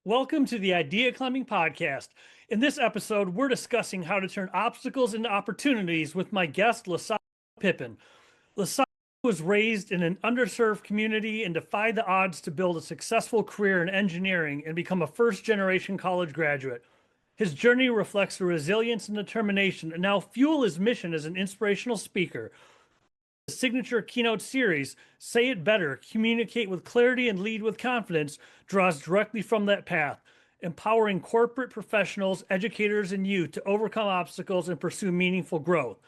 Welcome to the Idea Climbing Podcast. In this episode, we're discussing how to turn obstacles into opportunities with my guest, Lasada Pippin. Lasada was raised in an underserved community and defied the odds to build a successful career in engineering and become a first-generation college graduate. His journey reflects the resilience and determination and now fuel his mission as an inspirational speaker. The signature keynote series, Say It Better, Communicate with Clarity and Lead with Confidence, draws directly from that path, empowering corporate professionals, educators, and youth to overcome obstacles and pursue meaningful growth.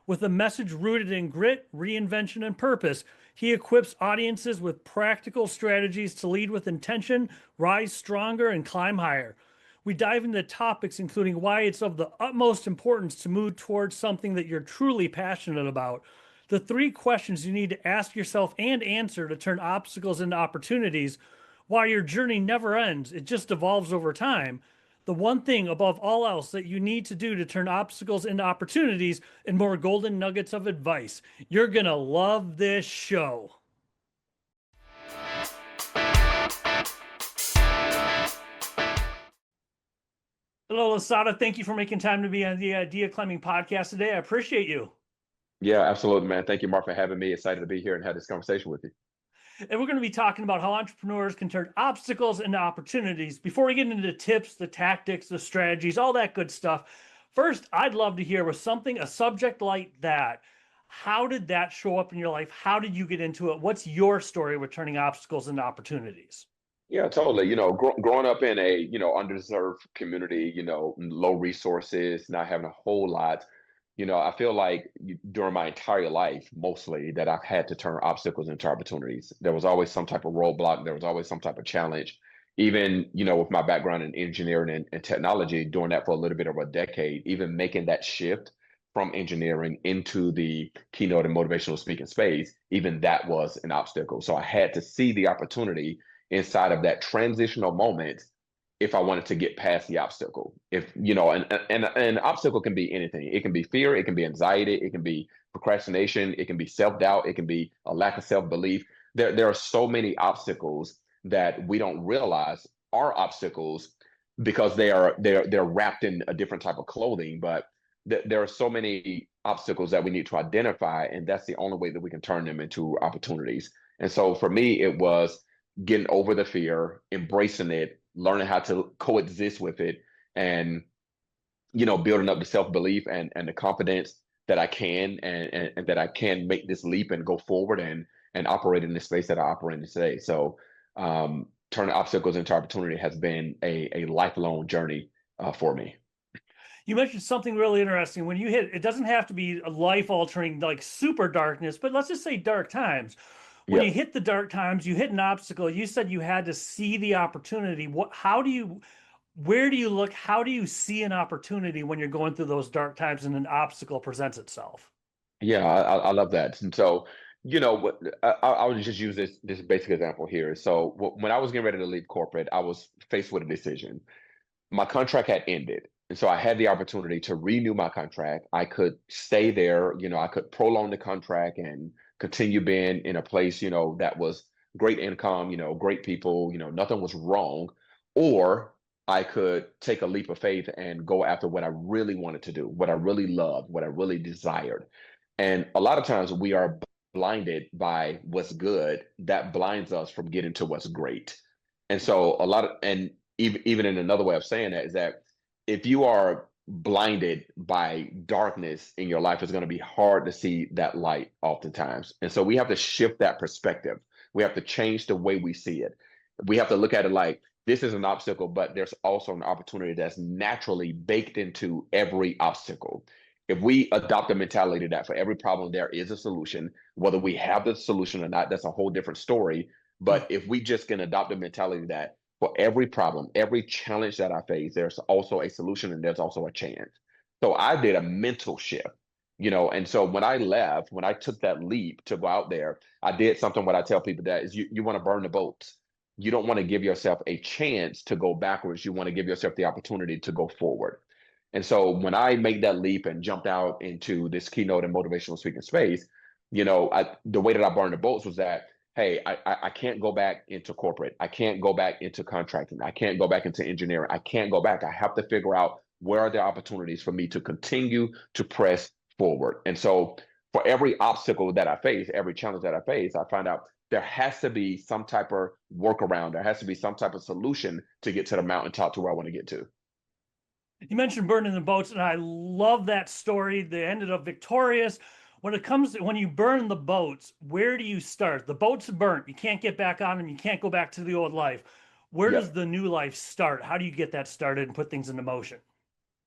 With a message rooted in grit, reinvention, and purpose, he equips audiences with practical strategies to lead with intention, rise stronger, and climb higher. We dive into topics including why it's of the utmost importance to move towards something that you're truly passionate about, the 3 questions you need to ask yourself and answer to turn obstacles into opportunities, why your journey never ends, it just evolves over time, the one thing above all else that you need to do to turn obstacles into opportunities, and more golden nuggets of advice. You're going to love this show. Hello, Lasada. Thank you for making time to be on the Idea Climbing Podcast today. I appreciate you. Yeah, absolutely, man. Thank you, Mark, for having me. Excited to be here and have this conversation with you. And we're going to be talking about how entrepreneurs can turn obstacles into opportunities. Before we get into the tips, the tactics, the strategies, all that good stuff, first, I'd love to hear with a subject like that, how did that show up in your life? How did you get into it? What's your story with turning obstacles into opportunities? Yeah, totally. Growing up in a, underserved community, low resources, not having a whole lot, I feel like during my entire life, mostly, that I've had to turn obstacles into opportunities. There was always some type of roadblock. There was always some type of challenge. Even, with my background in engineering and technology, doing that for a little bit over a decade, even making that shift from engineering into the keynote and motivational speaking space, even that was an obstacle. So I had to see the opportunity inside of that transitional moment if I wanted to get past the obstacle. If and an obstacle can be anything. It can be fear, it can be anxiety, it can be procrastination, it can be self-doubt, it can be a lack of self-belief. There are so many obstacles that we don't realize are obstacles because they're wrapped in a different type of clothing. But there are so many obstacles that we need to identify, and that's the only way that we can turn them into opportunities. And so for me, it was getting over the fear, embracing it, learning how to coexist with it, and building up the self-belief and the confidence that I can and that I can make this leap and go forward and operate in the space that I operate in today. So turning obstacles into opportunity has been a lifelong journey for me. You mentioned something really interesting. When you hit, it doesn't have to be a life altering, like super darkness, but let's just say dark times. When you Yep. hit the dark times, you hit an obstacle. You said you had to see the opportunity. Where do you look? How do you see an opportunity when you're going through those dark times and an obstacle presents itself? Yeah, I love that. And so, I would just use this basic example here. So when I was getting ready to leave corporate, I was faced with a decision. My contract had ended. And so I had the opportunity to renew my contract. I could stay there, I could prolong the contract and continue being in a place, that was great income, great people, nothing was wrong. Or I could take a leap of faith and go after what I really wanted to do, what I really loved, what I really desired. And a lot of times we are blinded by what's good that blinds us from getting to what's great. And so and even in another way of saying that is that if you are blinded by darkness in your life, it's going to be hard to see that light oftentimes. And so we have to shift that perspective. We have to change the way we see it. We have to look at it like this is an obstacle, but there's also an opportunity that's naturally baked into every obstacle. If we adopt a mentality that for every problem there is a solution, whether we have the solution or not, that's a whole different story. But if we just can adopt a mentality that for every problem, every challenge that I face, there's also a solution and there's also a chance. So I did a mental shift, and so when I left, when I took that leap to go out there, I did something what I tell people that is you want to burn the boats. You don't want to give yourself a chance to go backwards. You want to give yourself the opportunity to go forward. And so when I made that leap and jumped out into this keynote and motivational speaking space, the way that I burned the boats was that, hey, I can't go back into corporate. I can't go back into contracting. I can't go back into engineering. I can't go back. I have to figure out where are the opportunities for me to continue to press forward. And so for every obstacle that I face, every challenge that I face, I find out there has to be some type of workaround. There has to be some type of solution to get to the mountaintop to where I want to get to. You mentioned burning the boats, and I love that story. They ended up victorious. When it comes to when you burn the boats, where do you start? The boat's burnt. You can't get back on them. You can't go back to the old life. Where does Yep. the new life start? How do you get that started and put things into motion?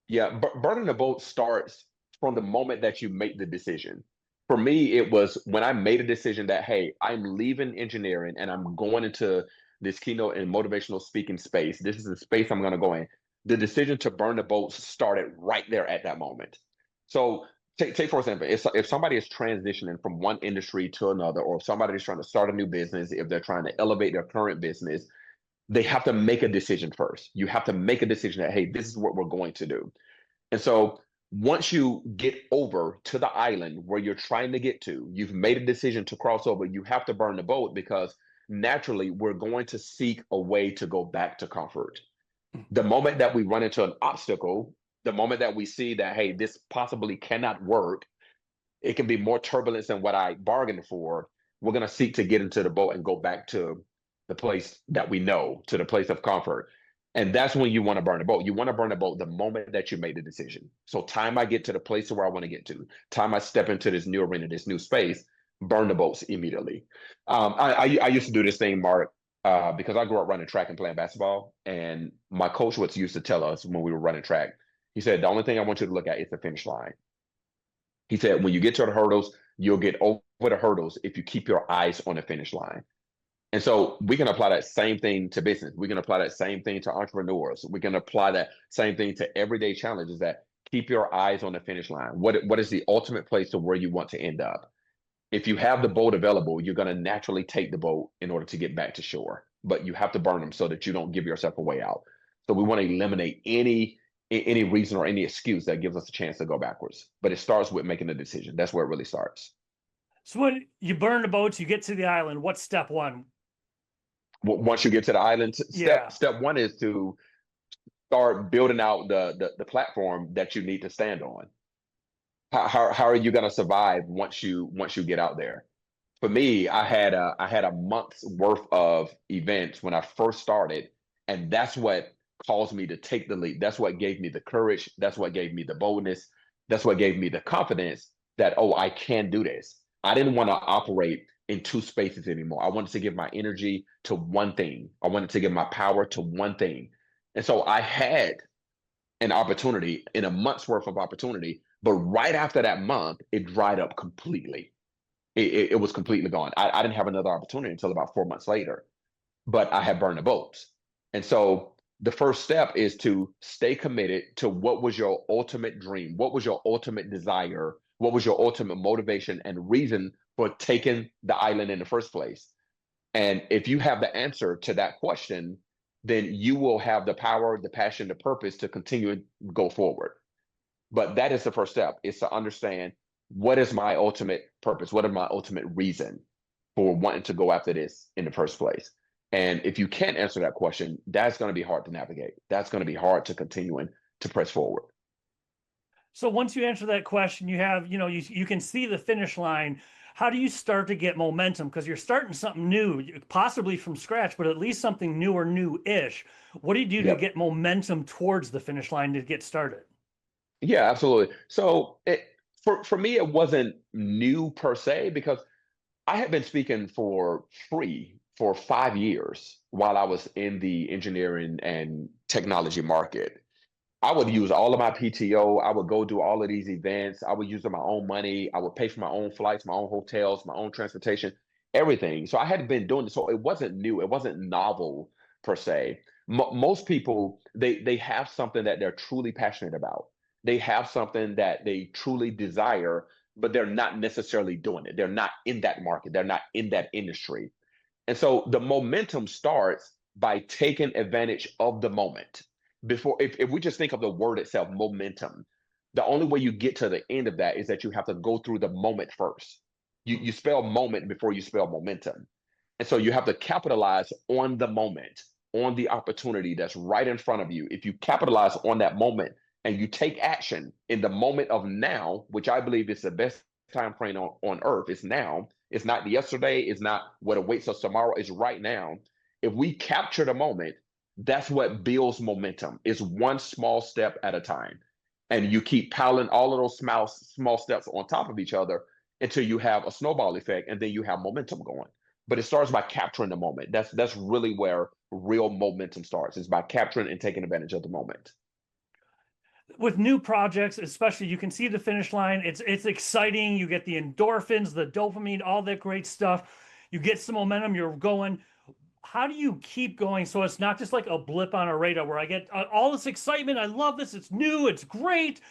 Yeah, burning the boat starts from the moment that you make the decision. For me, it was when I made a decision that, hey, I'm leaving engineering and I'm going into this keynote and motivational speaking space. This is the space I'm going to go in. The decision to burn the boats started right there at that moment. So take for example, if somebody is transitioning from one industry to another, or if somebody is trying to start a new business, if they're trying to elevate their current business, they have to make a decision first. You have to make a decision that, hey, this is what we're going to do. And so once you get over to the island where you're trying to get to, you've made a decision to cross over, you have to burn the boat because naturally we're going to seek a way to go back to comfort. The moment that we run into an obstacle, the moment that we see that, hey, this possibly cannot work, it can be more turbulence than what I bargained for. We're going to seek to get into the boat and go back to the place that we know, to the place of comfort. And that's when you want to burn the boat. You want to burn the boat the moment that you made the decision. So, time I get to the place where I want to get to, time I step into this new arena, this new space, burn the boats immediately. I used to do this thing, Mark, because I grew up running track and playing basketball. And my coach was used to tell us when we were running track, he said, the only thing I want you to look at is the finish line. He said, when you get to the hurdles, you'll get over the hurdles if you keep your eyes on the finish line. And so we can apply that same thing to business. We can apply that same thing to entrepreneurs. We can apply that same thing to everyday challenges that keep your eyes on the finish line. What is the ultimate place to where you want to end up? If you have the boat available, you're going to naturally take the boat in order to get back to shore. But you have to burn them so that you don't give yourself a way out. So we want to eliminate any reason or any excuse that gives us a chance to go backwards. But it starts with making a decision. That's where it really starts. So when you burn the boats, you get to the island. What's step one? Once you get to the island, Yeah. step one is to start building out the platform that you need to stand on. How are you going to survive once you get out there? For me, I had a month's worth of events when I first started, and that's what caused me to take the leap. That's what gave me the courage. That's what gave me the boldness. That's what gave me the confidence that, oh, I can do this. I didn't want to operate in two spaces anymore. I wanted to give my energy to one thing. I wanted to give my power to one thing. And so I had an opportunity in a month's worth of opportunity, but right after that month, it dried up completely. It was completely gone. I didn't have another opportunity until about 4 months later, but I had burned the boats. And so the first step is to stay committed to what was your ultimate dream, what was your ultimate desire, what was your ultimate motivation and reason for taking the island in the first place. And if you have the answer to that question, then you will have the power, the passion, the purpose to continue and go forward. But that is the first step, is to understand what is my ultimate purpose? What is my ultimate reason for wanting to go after this in the first place? And if you can't answer that question, that's going to be hard to navigate. That's going to be hard to continue to press forward. So once you answer that question, you have, you can see the finish line. How do you start to get momentum? Because you're starting something new, possibly from scratch, but at least something new or new-ish. What do you do to Yep. get momentum towards the finish line to get started? Yeah, absolutely. So for me, it wasn't new per se because I had been speaking for free for 5 years while I was in the engineering and technology market. I would use all of my PTO. I would go do all of these events. I would use my own money. I would pay for my own flights, my own hotels, my own transportation, everything. So I had been doing this. So it wasn't new. It wasn't novel per se. Most people, they have something that they're truly passionate about. They have something that they truly desire, but they're not necessarily doing it. They're not in that market. They're not in that industry. And so the momentum starts by taking advantage of the moment. Before, if we just think of the word itself, momentum, the only way you get to the end of that is that you have to go through the moment first. You spell moment before you spell momentum. And so you have to capitalize on the moment, on the opportunity that's right in front of you. If you capitalize on that moment and you take action in the moment of now, which I believe is the best time frame on earth, is now. It's not yesterday, it's not what awaits us tomorrow, it's right now. If we capture the moment, that's what builds momentum. It's one small step at a time. And you keep piling all of those small steps on top of each other until you have a snowball effect, and then you have momentum going. But it starts by capturing the moment. That's really where real momentum starts, is by capturing and taking advantage of the moment. With new projects, especially, you can see the finish line. It's exciting. You get the endorphins, the dopamine, all that great stuff. You get some momentum, you're going. How do you keep going so it's not just like a blip on a radar where I get all this excitement, I love this, it's new, it's great.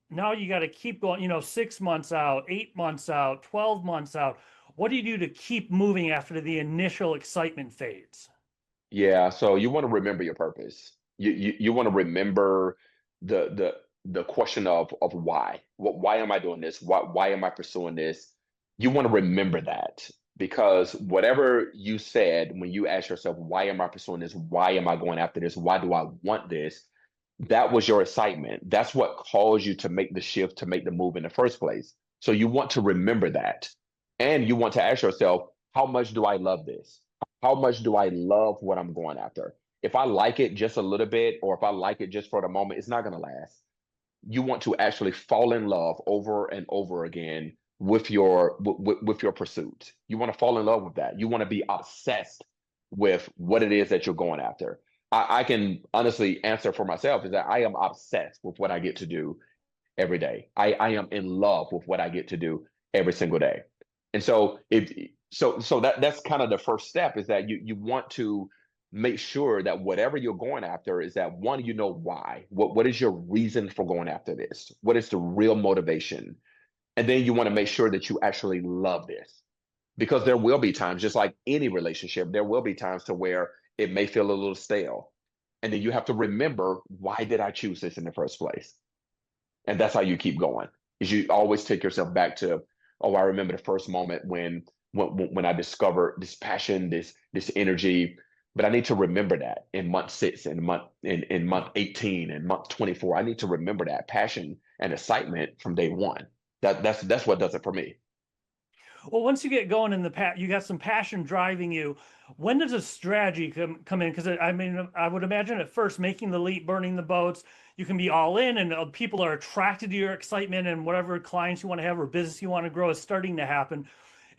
Now you got to keep going, 6 months out, 8 months out, 12 months out. What do you do to keep moving after the initial excitement fades? Yeah, so you want to remember your purpose. You want to remember the question of why. Why am I doing this? Why am I pursuing this? You want to remember that, because whatever you said when you asked yourself, why am I pursuing this? Why am I going after this? Why do I want this? That was your excitement. That's what caused you to make the shift, to make the move in the first place. So you want to remember that. And you want to ask yourself, how much do I love this? How much do I love what I'm going after? If I like it just a little bit, or if I like it just for the moment, it's not going to last. You want to actually fall in love over and over again with your pursuit. You want to fall in love with that. You want to be obsessed with what it is that you're going after. I can honestly answer for myself, is that I am obsessed with what I get to do every day. I am in love with what I get to do every single day. And so that's kind of the first step, is that you want to make sure that whatever you're going after is that, one, you know why. What is your reason for going after this? What is the real motivation? And then you want to make sure that you actually love this. Because there will be times, just like any relationship, there will be times to where it may feel a little stale. And then you have to remember, why did I choose this in the first place? And that's how you keep going. Is you always take yourself back to, oh, I remember the first moment when I discovered this passion, this energy. But I need to remember that in month 6, and month 18, and month 24. I need to remember that passion and excitement from day one. That's what does it for me. Well, once you get going in the past, you got some passion driving you. When does a strategy come in? Because I mean, I would imagine at first making the leap, burning the boats, you can be all in, and people are attracted to your excitement, and whatever clients you want to have or business you want to grow is starting to happen.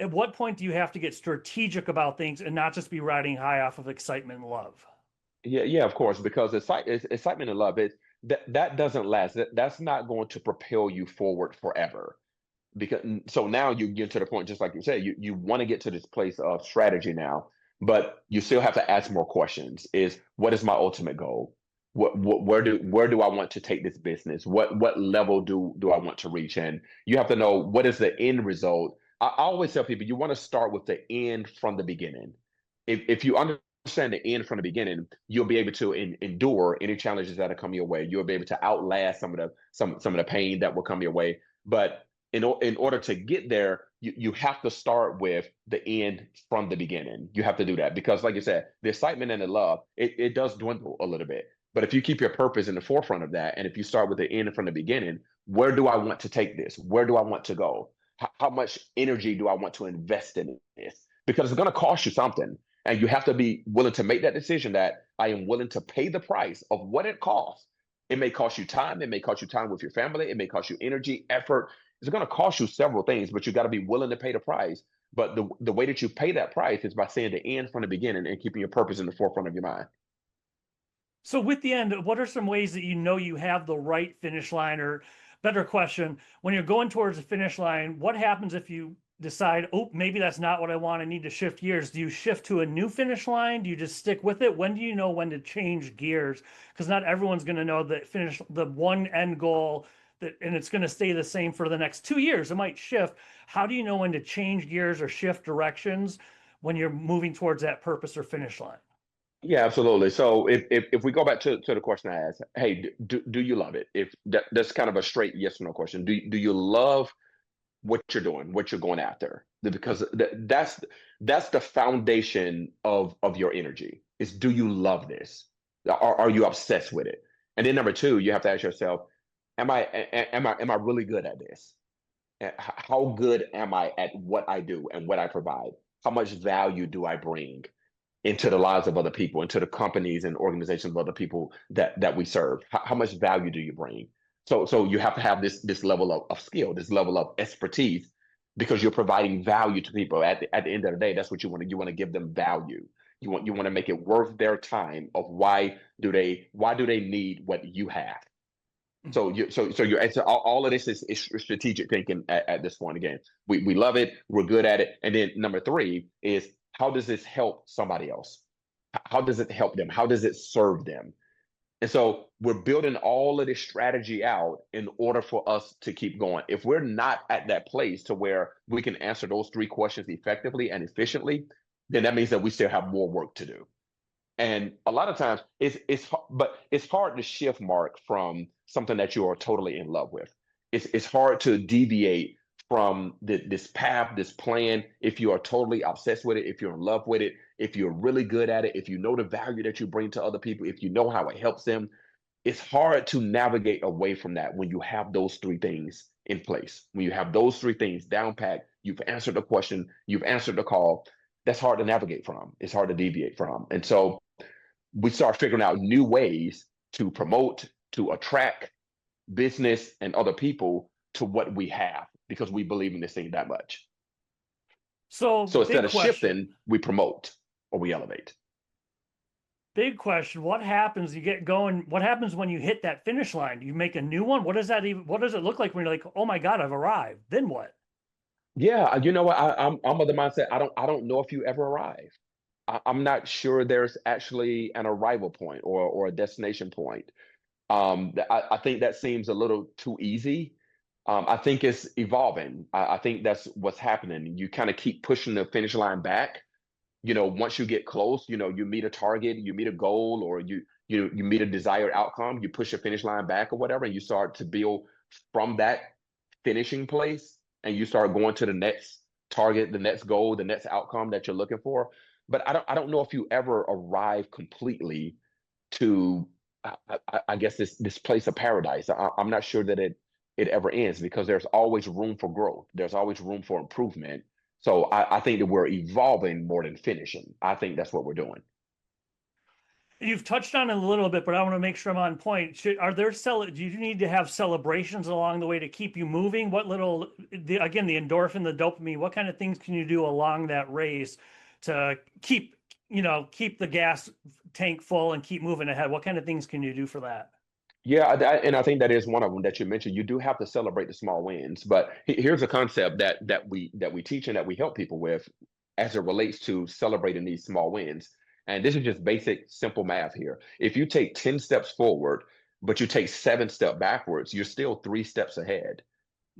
At what point do you have to get strategic about things and not just be riding high off of excitement and love? Yeah, of course, because excitement and love, that doesn't last. That's not going to propel you forward forever. Because so now you get to the point, just like you said, you want to get to this place of strategy now, but you still have to ask more questions. Is, what is my ultimate goal? Where do I want to take this business? What level do I want to reach? And you have to know, what is the end result. I always tell people, you want to start with the end from the beginning. If you understand the end from the beginning, you'll be able to endure any challenges that will come your way. You'll be able to outlast some of the pain that will come your way. But in order to get there, you have to start with the end from the beginning. You have to do that, because, like you said, the excitement and the love, it does dwindle a little bit. But if you keep your purpose in the forefront of that, and if you start with the end from the beginning, where do I want to take this? Where do I want to go? How much energy do I want to invest in this? Because it's going to cost you something. And you have to be willing to make that decision, that I am willing to pay the price of what it costs. It may cost you time. It may cost you time with your family. It may cost you energy, effort. It's going to cost you several things, but you got to be willing to pay the price. But the way that you pay that price is by seeing the end from the beginning and keeping your purpose in the forefront of your mind. So with the end, what are some ways that you have the right finish line? Or better question, when you're going towards the finish line, what happens if you decide, oh, maybe that's not what I want, I need to shift gears? Do you shift to a new finish line? Do you just stick with it? When do you know when to change gears? Because not everyone's going to know the one end goal, and it's going to stay the same for the next 2 years. It might shift. How do you know when to change gears or shift directions when you're moving towards that purpose or finish line? Yeah, absolutely. So if we go back to the question I asked, hey, do you love it? If that's kind of a straight yes or no question. Do you love what you're doing, what you're going after? because that's the foundation of your energy. Is, do you love this? Are you obsessed with it? And then number two, you have to ask yourself, am I really good at this? How good am I at what I do and what I provide? How much value do I bring into the lives of other people, into the companies and organizations of other people that we serve? How much value do you bring? So you have to have this level of skill, this level of expertise, because you're providing value to people. At the end of the day, that's what you want to. You want to give them value. You want to make it worth their time. Of why do they need what you have? So all of this is strategic thinking at this point. Again, we love it, we're good at it. And then number three is, how does this help somebody else? How does it help them? How does it serve them? And so we're building all of this strategy out in order for us to keep going. If we're not at that place to where we can answer those three questions effectively and efficiently, then that means that we still have more work to do. And a lot of times but it's hard to shift, Mark, from something that you are totally in love with. It's hard to deviate from this path, this plan, if you are totally obsessed with it, if you're in love with it, if you're really good at it, if you know the value that you bring to other people, if you know how it helps them. It's hard to navigate away from that when you have those three things in place. When you have those three things down packed, you've answered the question, you've answered the call. That's hard to navigate from. It's hard to deviate from. And so we start figuring out new ways to promote, to attract business and other people to what we have, because we believe in this thing that much. So So instead big of question. shifting, we promote or we elevate. Big question. What happens? You get going. What happens when you hit that finish line? You make a new one. What does it look like when you're like, oh my God, I've arrived? Then what? Yeah, you know what? I'm of the mindset. I don't know if you ever arrive. I'm not sure there's actually an arrival point or a destination point. I think that seems a little too easy. I think it's evolving. I think that's what's happening. You kind of keep pushing the finish line back. Once you get close, you meet a target, you meet a goal, or you meet a desired outcome, you push the finish line back or whatever, and you start to build from that finishing place, and you start going to the next target, the next goal, the next outcome that you're looking for. But I don't know if you ever arrive completely to I guess this place of paradise. I'm not sure that it ever ends, because there's always room for growth. There's always room for improvement. So I think that we're evolving more than finishing. I think that's what we're doing. You've touched on it a little bit, but I want to make sure I'm on point. Do you need to have celebrations along the way to keep you moving? Again, the endorphin, the dopamine, what kind of things can you do along that race to keep the gas tank full and keep moving ahead? What kind of things can you do for that? Yeah, and I think that is one of them that you mentioned. You do have to celebrate the small wins, but here's a concept that we teach and that we help people with as it relates to celebrating these small wins. And this is just basic, simple math here. If you take 10 steps forward, but you take 7 steps backwards, you're still 3 steps ahead.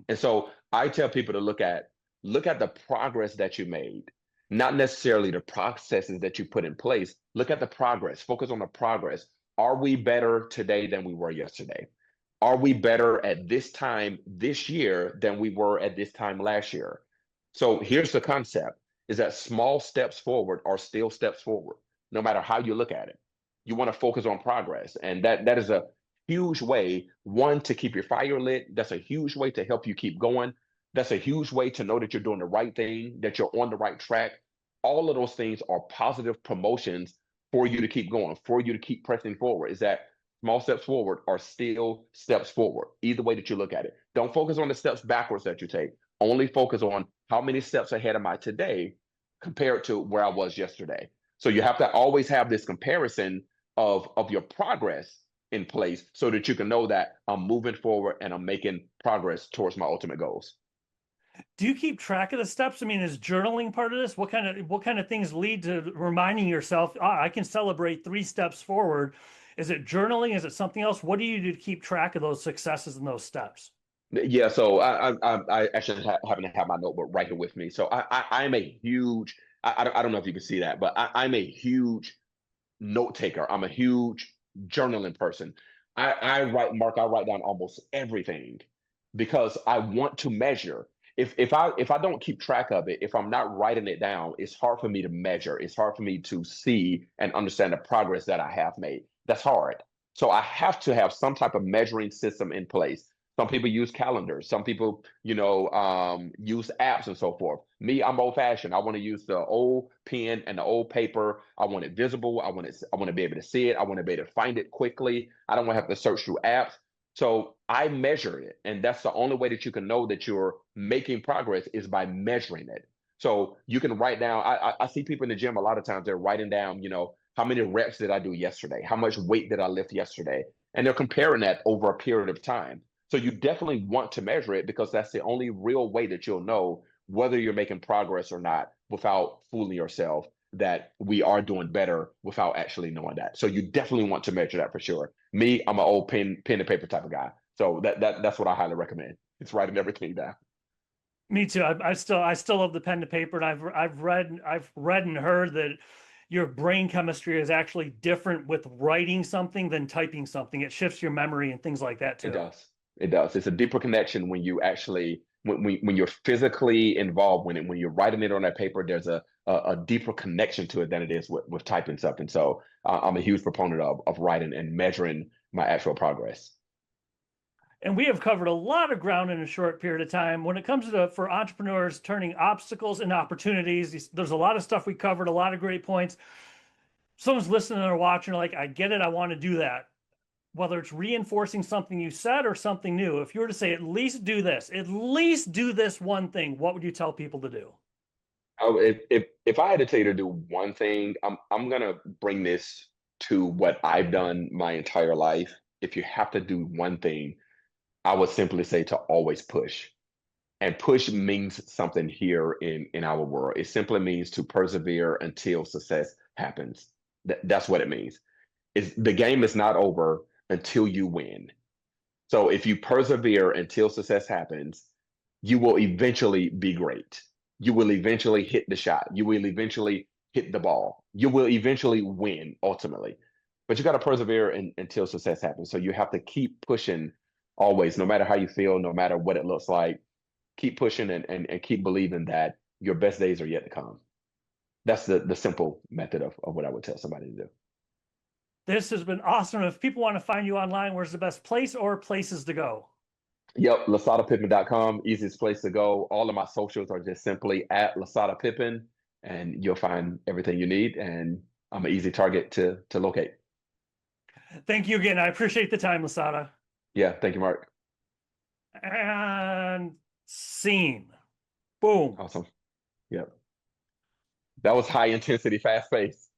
And so I tell people to look at the progress that you made, not necessarily the processes that you put in place. Look at the progress, focus on the progress. Are we better today than we were yesterday? Are we better at this time this year than we were at this time last year? So here's the concept, is that small steps forward are still steps forward, no matter how you look at it. You want to focus on progress. And that is a huge way, one, to keep your fire lit. That's a huge way to help you keep going. That's a huge way to know that you're doing the right thing, that you're on the right track. All of those things are positive promotions for you to keep going, for you to keep pressing forward. Is that small steps forward are still steps forward, either way that you look at it. Don't focus on the steps backwards that you take. Only focus on how many steps ahead am I today compared to where I was yesterday. So you have to always have this comparison of your progress in place, so that you can know that I'm moving forward and I'm making progress towards my ultimate goals. Do you keep track of the steps? I mean, is journaling part of this? What kind of things lead to reminding yourself, I can celebrate 3 steps forward? Is it journaling? Is it something else? What do you do to keep track of those successes and those steps? Yeah, so I actually happen to have my notebook right here with me. So I'm a huge, I don't know if you can see that, but I'm a huge note taker. I'm a huge journaling person. I write down almost everything, because I want to measure. if I don't keep track of it, if I'm not writing it down, it's hard for me to measure. It's hard for me to see and understand the progress that I have made. That's hard. So I have to have some type of measuring system in place. Some people use calendars. Some people, use apps and so forth. Me, I'm old fashioned. I want to use the old pen and the old paper. I want it visible. I want to be able to see it. I want to be able to find it quickly. I don't want to have to search through apps. So I measure it. And that's the only way that you can know that you're making progress is by measuring it. So you can write down, I see people in the gym a lot of times, they're writing down, how many reps did I do yesterday? How much weight did I lift yesterday? And they're comparing that over a period of time. So you definitely want to measure it because that's the only real way that you'll know whether you're making progress or not without fooling yourself that we are doing better without actually knowing that. So you definitely want to measure that for sure. Me, I'm an old pen and paper type of guy. So that's what I highly recommend. It's writing everything down. Me too. I still love the pen to paper, and I've read and heard that your brain chemistry is actually different with writing something than typing something. It shifts your memory and things like that It too. does. It does. It's a deeper connection when you actually when you're physically involved when you're writing it on that paper. There's a deeper connection to it than it is with typing stuff. And so I'm a huge proponent of writing and measuring my actual progress. And we have covered a lot of ground in a short period of time. When it comes to for entrepreneurs turning obstacles into opportunities, there's a lot of stuff we covered, a lot of great points. Someone's listening or watching, like, I get it, I want to do that. Whether it's reinforcing something you said or something new, if you were to say, at least do this one thing, what would you tell people to do? Oh, if I had to tell you to do one thing, I'm gonna bring this to what I've done my entire life. If you have to do one thing, I would simply say to always push. And push means something here in our world. It simply means to persevere until success happens. That's what it means. The game is not over until you win. So if you persevere until success happens, you will eventually be great. You will eventually hit the shot. You will eventually hit the ball. You will eventually win ultimately. But you got to persevere until success happens. So you have to keep pushing always, no matter how you feel, no matter what it looks like. Keep pushing and keep believing that your best days are yet to come. That's the simple method of what I would tell somebody to do. This has been awesome. If people want to find you online, where's the best place or places to go? Yep, LasadaPippin.com, easiest place to go. All of my socials are just simply at Lasada Pippin, and you'll find everything you need. And I'm an easy target to locate. Thank you again. I appreciate the time, Lasada. Yeah, thank you, Mark. And scene. Boom. Awesome. Yep. That was high intensity, fast pace.